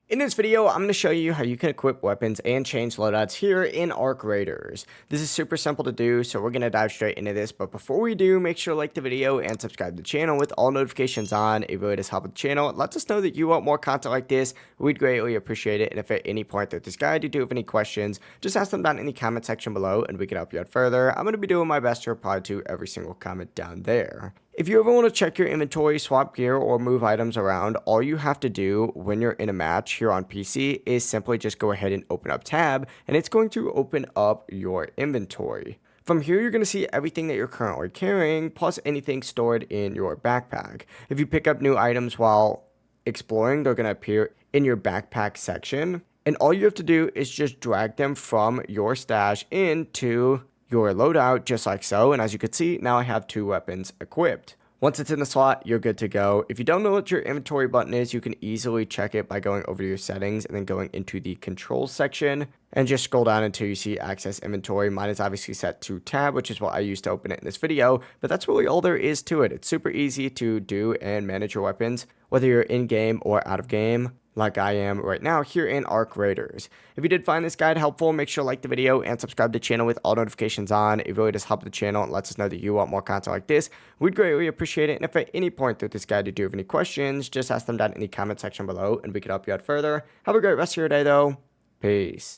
In this video, I'm going to show you how you can equip weapons and change loadouts here in Arc Raiders. This is super simple to do, so we're going to dive straight into this, but before we do, make sure to like the video and subscribe to the channel with all notifications on. It really does help with the channel. It lets us know that you want more content like this. We'd greatly appreciate it, and if at any point throughout this guide you do have any questions, just ask them down in the comment section below, and we can help you out further. I'm going to be doing my best to reply to every single comment down there. If you ever want to check your inventory, swap gear, or move items around, all you have to do when you're in a match here on PC is simply just go ahead and open up tab, and it's going to open up your inventory. From here, you're going to see everything that you're currently carrying, plus anything stored in your backpack. If you pick up new items while exploring, they're going to appear in your backpack section, and all you have to do is just drag them from your stash into your loadout just like so, and as you can see, now I have 2 weapons equipped. Once it's in the slot, you're good to go. If you don't know what your inventory button is, you can easily check it by going over to your settings and then going into the controls section and just scroll down until you see access inventory. Mine is obviously set to tab, which is what I used to open it in this video, but that's really all there is to it. It's super easy to do and manage your weapons, whether you're in game or out of game, like I am right now here in Arc Raiders. If you did find this guide helpful, make sure to like the video and subscribe to the channel with all notifications on. It really does help the channel and lets us know that you want more content like this. We'd greatly appreciate it, and if at any point through this guide you do have any questions, just ask them down in the comment section below and we can help you out further. Have a great rest of your day though. Peace.